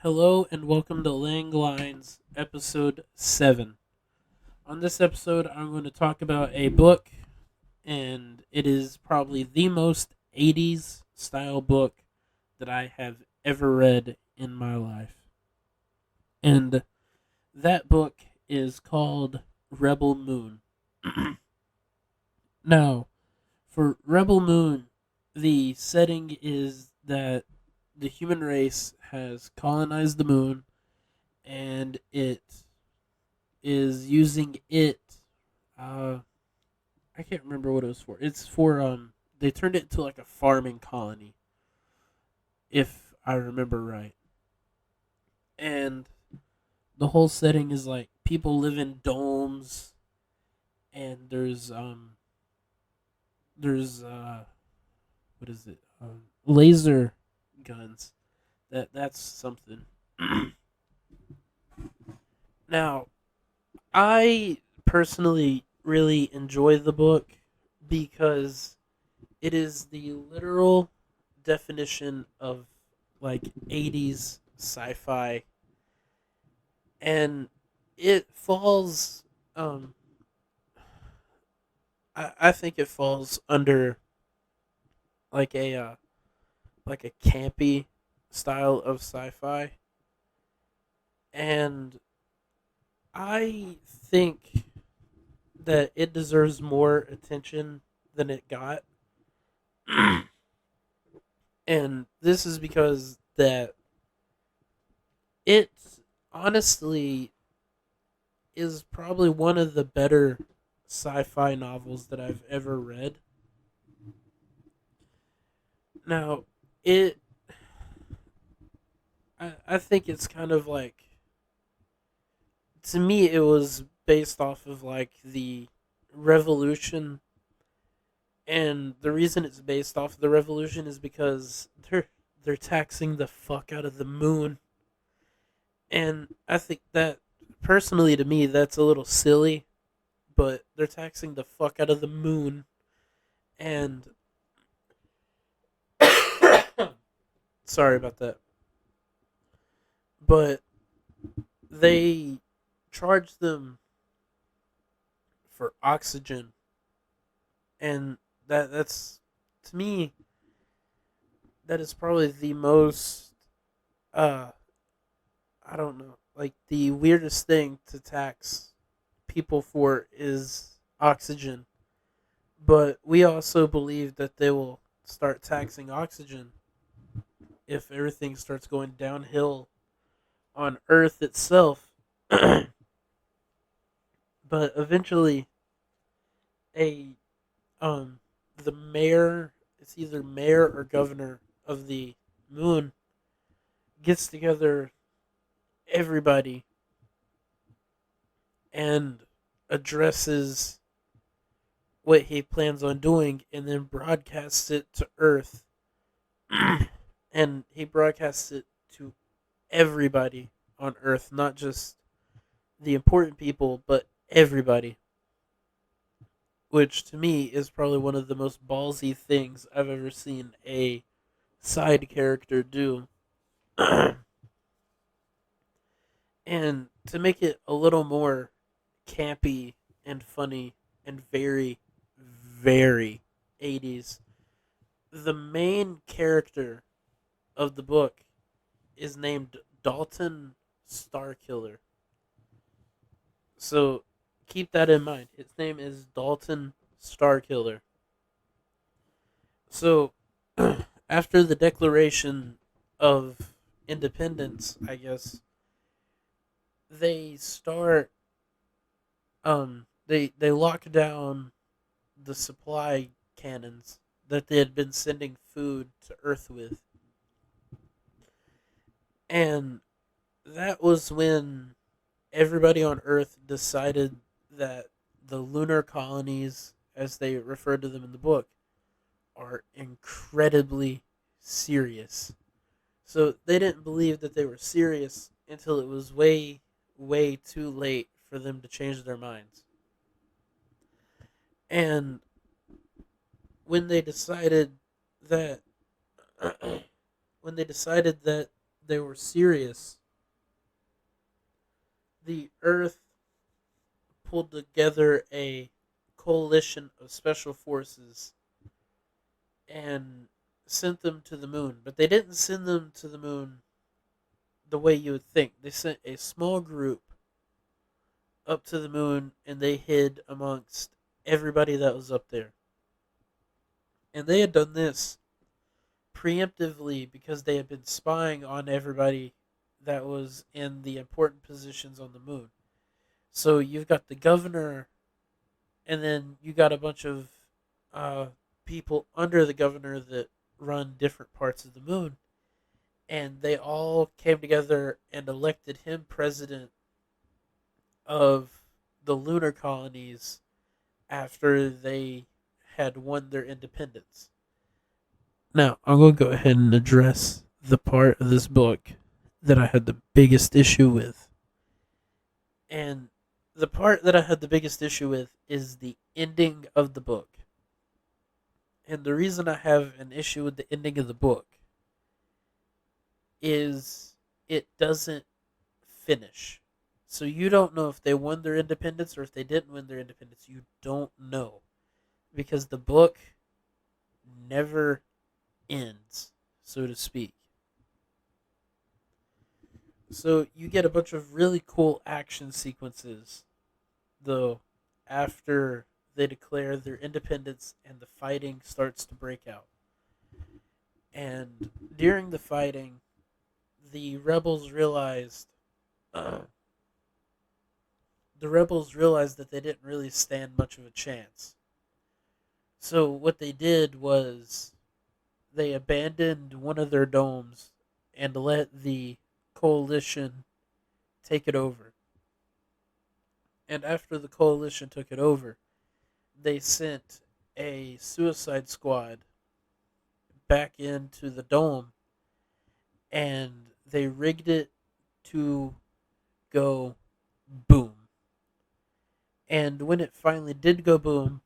Hello and welcome to Lang Lines, episode 7. On this episode, I'm going to talk about a book, and it is probably the most 80s style book that I have ever read in my life. And that book is called Rebel Moon. Now, for Rebel Moon, the setting is that the human race has colonized the moon and it is using it. Uh, I can't remember what it was for. It's for they turned it into like a farming colony, if I remember right. And the whole setting is like people live in domes, and there's what is it? Laser guns. That's something. Now, I personally really enjoy the book because it is the literal definition of like 80s sci-fi, and it falls um I think it falls under like a campy style of sci-fi, and I think that it deserves more attention than it got. And this is because that it honestly is probably one of the better sci-fi novels that I've ever read. Now, it I think it's kind of like, to me it was based off of like the revolution, and the reason it's based off of the revolution is because they're taxing the fuck out of the moon. And I think that, personally, to me, that's a little silly, but they're taxing the fuck out of the moon. And sorry about that. But they charge them for oxygen, and that's, to me, that is probably the most, uh I don't know, like the weirdest thing to tax people for is oxygen. But we also believe that they will start taxing oxygen if everything starts going downhill on Earth itself. But eventually, a the mayor, it's either mayor or governor of the moon, gets together everybody and addresses what he plans on doing, and then broadcasts it to Earth. And he broadcasts it to everybody on Earth, not just the important people, but everybody. Which to me is probably one of the most ballsy things I've ever seen a side character do. And to make it a little more campy and funny and very, very 80s, the main character of the book is named Dalton Starkiller. So keep that in mind. His name is Dalton Starkiller. So after the Declaration of Independence, I guess, they start they lock down the supply cannons that they had been sending food to Earth with. And that was when everybody on Earth decided that the lunar colonies, as they refer to them in the book, are incredibly serious. So they didn't believe that they were serious until it was way, way too late for them to change their minds. And when they decided that when they decided that they were serious, the Earth pulled together a coalition of special forces and sent them to the moon. But they didn't send them to the moon the way you would think. They sent a small group up to the moon and they hid amongst everybody that was up there. And they had done this preemptively because they had been spying on everybody that was in the important positions on the moon. So you've got the governor, and then you got a bunch of uh, people under the governor that run different parts of the moon. And they all came together and elected him president of the lunar colonies after they had won their independence. Now, I'm going to go ahead and address the part of this book that I had the biggest issue with. And the part that I had the biggest issue with is the ending of the book. And the reason I have an issue with the ending of the book is it doesn't finish. So you don't know if they won their independence or if they didn't win their independence. You don't know. Because the book never ends, so to speak. So you get a bunch of really cool action sequences, though, after they declare their independence and the fighting starts to break out. And during the fighting, the rebels realized uh, that they didn't really stand much of a chance. So what they did was they abandoned one of their domes and let the coalition take it over. And after the coalition took it over, they sent a suicide squad back into the dome and they rigged it to go boom. And when it finally did go boom,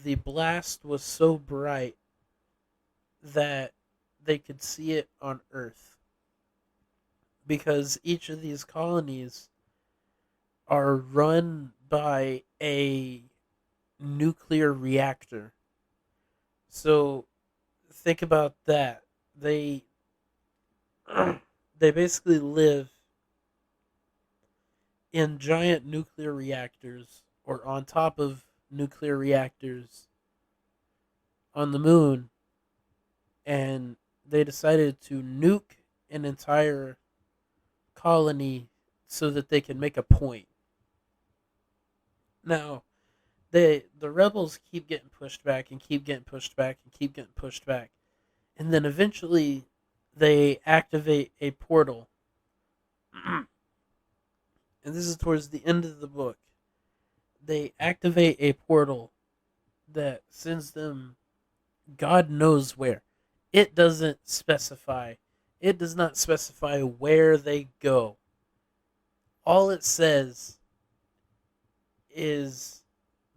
the blast was so bright that they could see it on Earth. Because each of these colonies are run by a nuclear reactor. So think about that. They they basically live in giant nuclear reactors or on top of nuclear reactors on the moon, and they decided to nuke an entire colony so that they can make a point. Now, the rebels keep getting pushed back and keep getting pushed back and keep getting pushed back. And then eventually they activate a portal. And this is towards the end of the book. They activate a portal that sends them God knows where. It doesn't specify. It does not specify where they go. All it says is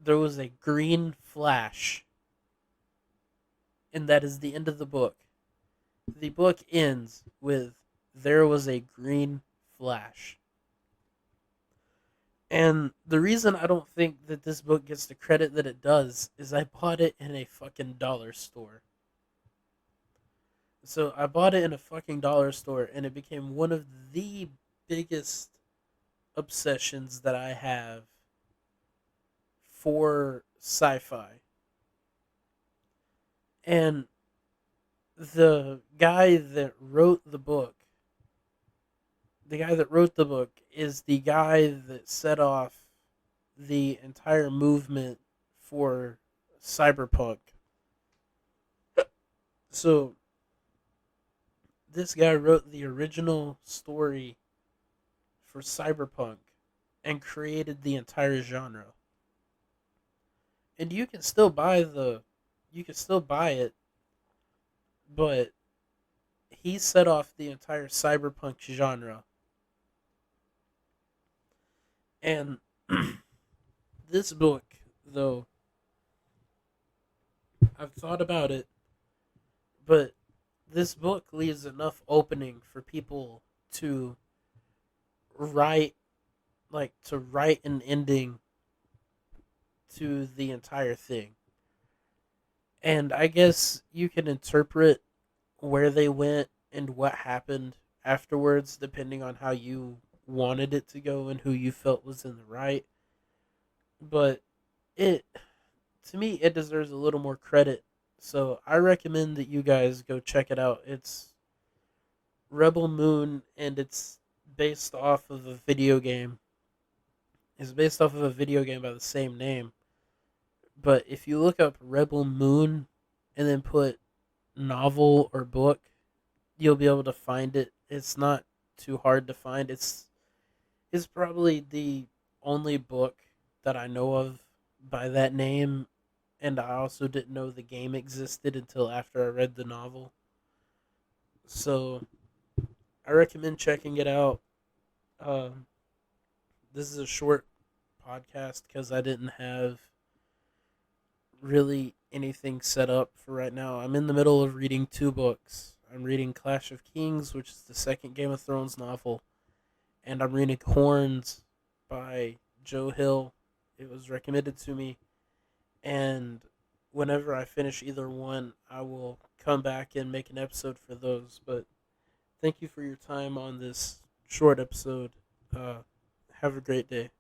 there was a green flash. And that is the end of the book. The book ends with there was a green flash. And the reason I don't think that this book gets the credit that it does is I bought it in a fucking dollar store. So I bought it in a fucking dollar store and it became one of the biggest obsessions that I have for sci-fi. And the guy that wrote the book, is the guy that set off the entire movement for cyberpunk. So this guy wrote the original story for cyberpunk and created the entire genre. And you can still buy it, but he set off the entire cyberpunk genre. And this book, though, I've thought about it, but this book leaves enough opening for people to write to write an ending to the entire thing. And I guess you can interpret where they went and what happened afterwards depending on how you wanted it to go and who you felt was in the right. But it to me it deserves a little more credit. So I recommend that you guys go check it out. It's Rebel Moon and it's based off of a video game. It's based off of a video game by the same name. But if you look up Rebel Moon and then put novel or book, you'll be able to find it. It's not too hard to find. It's probably the only book that I know of by that name, and I also didn't know the game existed until after I read the novel. So I recommend checking it out. Um, this is a short podcast because I didn't have really anything set up for right now. I'm in the middle of reading two books. I'm reading Clash of Kings, which is the second Game of Thrones novel, and I'm reading Horns by Joe Hill. It was recommended to me, and whenever I finish either one, I will come back and make an episode for those. But thank you for your time on this short episode. Uh, have a great day.